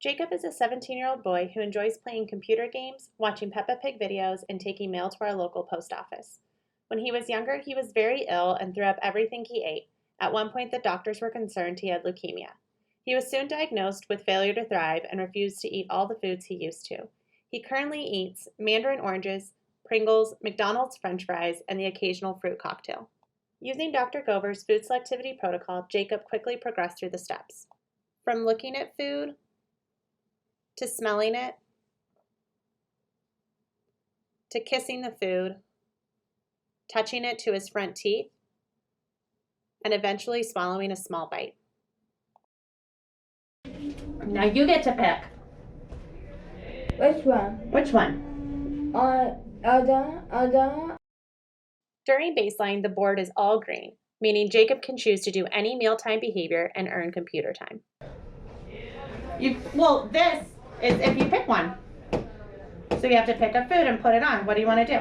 Jacob is a 17-year-old boy who enjoys playing computer games, watching Peppa Pig videos, and taking mail to our local post office. When he was younger, he was very ill and threw up everything he ate. At one point, the doctors were concerned he had leukemia. He was soon diagnosed with failure to thrive and refused to eat all the foods he used to. He currently eats mandarin oranges, Pringles, McDonald's French fries, and the occasional fruit cocktail. Using Dr. Gover's food selectivity protocol, Jacob quickly progressed through the steps. From looking at food, to smelling it, to kissing the food, touching it to his front teeth, and eventually swallowing a small bite. Now you get to pick. Which one? Which one? During baseline, the board is all green, meaning Jacob can choose to do any mealtime behavior and earn computer time. This is if you pick one. So you have to pick a food and put it on. What do you want to do?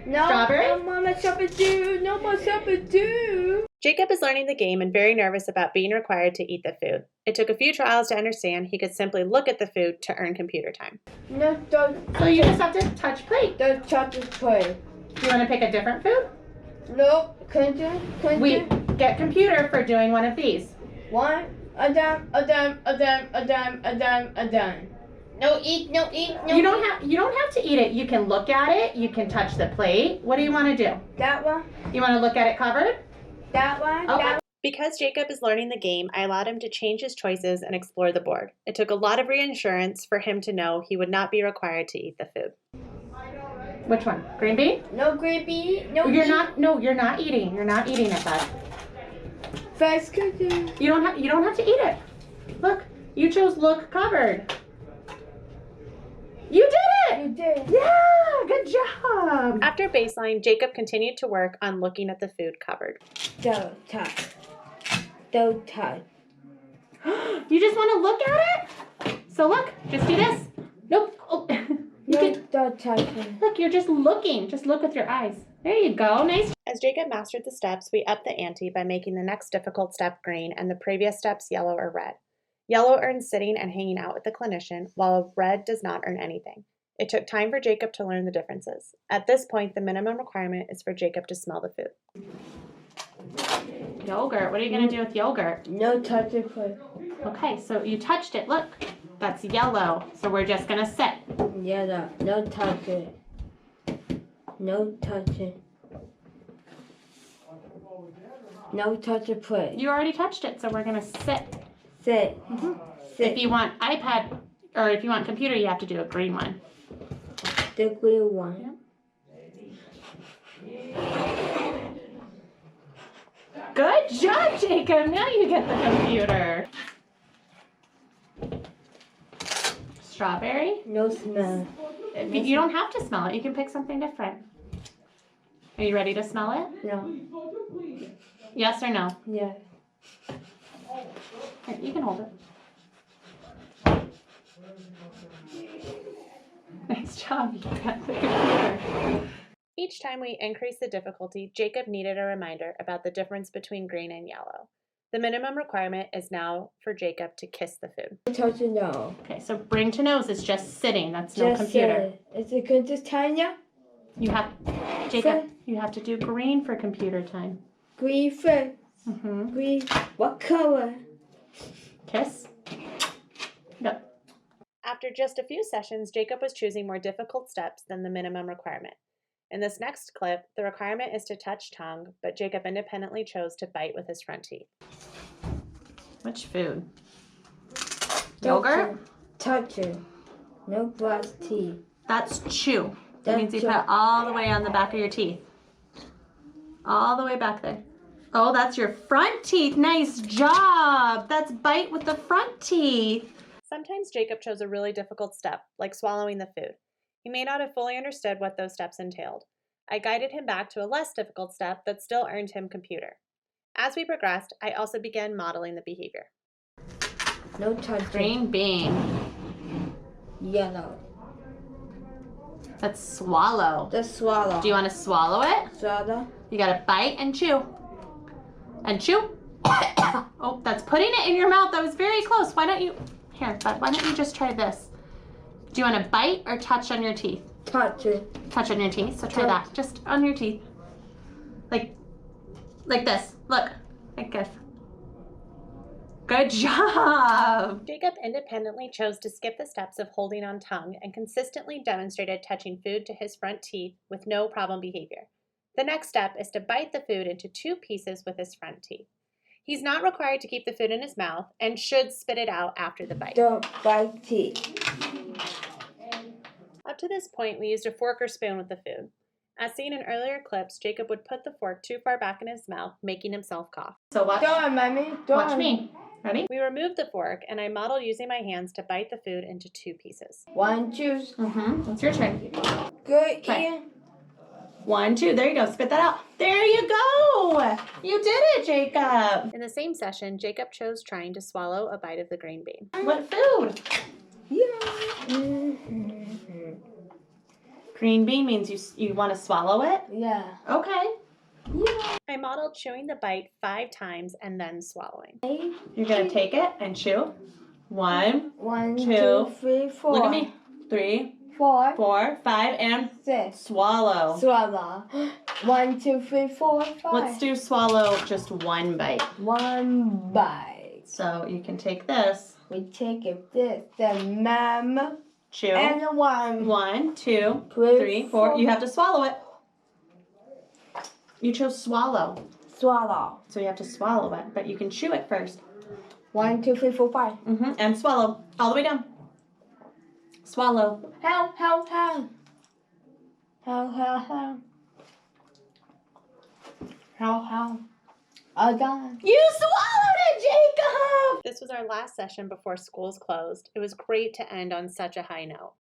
No, Strawberry? No more Shabadoo. No more Shabadoo. Jacob is learning the game and very nervous about being required to eat the food. It took a few trials to understand he could simply look at the food to earn computer time. No, don't. So you just have to touch plate. Don't touch the plate. Do you want to pick a different food? No, couldn't you? We get computer for doing one of these. One, a dime. No eat. You don't have to eat it. You can look at it. You can touch the plate. What do you want to do? That one. You want to look at it covered? That one. Okay. That one. Because Jacob is learning the game, I allowed him to change his choices and explore the board. It took a lot of reassurance for him to know he would not be required to eat the food. Which one? Green bean? No green bean. No. You're not eating. You're not eating it, bud. Fast cookie. You don't have to eat it. Look, you chose look covered. You did it! You did. Yeah, good job. After baseline, Jacob continued to work on looking at the food covered. Don't touch. Don't touch. You just want to look at it? So look, just do this. Nope. Oh. Don't touch it. Look, you're just looking. Just look with your eyes. There you go. Nice. As Jacob mastered the steps, we upped the ante by making the next difficult step green and the previous steps yellow or red. Yellow earns sitting and hanging out with the clinician, while red does not earn anything. It took time for Jacob to learn the differences. At this point, the minimum requirement is for Jacob to smell the food. Yogurt. What are you going to do with yogurt? No touch it, please. Okay, so you touched it. Look, that's yellow. So we're just going to sit. Yeah, no touch it. No touch it. No touch it, please. You already touched it, so we're going to sit. Sit. Sit. If you want iPad or if you want computer, you have to do a green one. The green one. Good job, Jacob. Now you get the computer. Strawberry? No smell. You don't have to smell it. You can pick something different. Are you ready to smell it? No. Yes or no? Yeah. Here, you can hold it. Nice job. You got the computer. Each time we increased the difficulty, Jacob needed a reminder about the difference between green and yellow. The minimum requirement is now for Jacob to kiss the food. Touch it, no. Okay, so bring to nose is just sitting. That's no computer. Is it good to Tanya? You have, Jacob, you have to do green for computer time. Green first. Mm-hmm. Green. What color? Kiss. No. After just a few sessions, Jacob was choosing more difficult steps than the minimum requirement. In this next clip, the requirement is to touch tongue, but Jacob independently chose to bite with his front teeth. Which food? Yogurt? Touch it. No brush teeth. That's chew. That That's means you chew. put it all the way on the back of your teeth. All the way back there. Oh, that's your front teeth. Nice job. That's bite with the front teeth. Sometimes Jacob chose a really difficult step, like swallowing the food. He may not have fully understood what those steps entailed. I guided him back to a less difficult step that still earned him computer. As we progressed, I also began modeling the behavior. No touch. Green bean. Yellow. That's swallow. The swallow. Do you want to swallow it? Swallow. You gotta bite and chew. And chew. Oh, that's putting it in your mouth. That was very close. Why don't you Here, but why don't you just try this? Do you want to bite or touch on your teeth? Touch it. Touch on your teeth. So try that. Just on your teeth. Like this. Look. Like this. Good job. Jacob independently chose to skip the steps of holding on tongue and consistently demonstrated touching food to his front teeth with no problem behavior. The next step is to bite the food into 2 pieces with his front teeth. He's not required to keep the food in his mouth and should spit it out after the bite. Don't bite teeth. Up to this point, we used a fork or spoon with the food. As seen in earlier clips, Jacob would put the fork too far back in his mouth, making himself cough. So watch. Don't, Mommy. Don't. Watch me. Ready? We removed the fork, and I modeled using my hands to bite the food into 2 pieces. 1, 2. That's your turn. Good Try. ear. 1, 2. There you go. Spit that out. There you go. You did it, Jacob. In the same session, Jacob chose trying to swallow a bite of the green bean. What food? Yeah. Green bean means you want to swallow it? Yeah. Okay. Yeah. I modeled chewing the bite 5 times and then swallowing. You're going to take it and chew. 1, 1, 2, 2, 3, 4. Look at me. 3, 4, 4, 5, and 6. swallow. Swallow. 1, 2, 3, 4, 5. Let's do swallow just 1 bite. 1 bite. So you can take this. We take it this, the mom, Chew. and 1. 1, 2, 3, 4. You have to swallow it. You chose swallow. Swallow. So you have to swallow it, but you can chew it first. 1, 2, 3, 4, 5. And swallow. All the way down. Swallow. How. How. All done. You swallowed it, Jacob! This was our last session before schools closed. It was great to end on such a high note.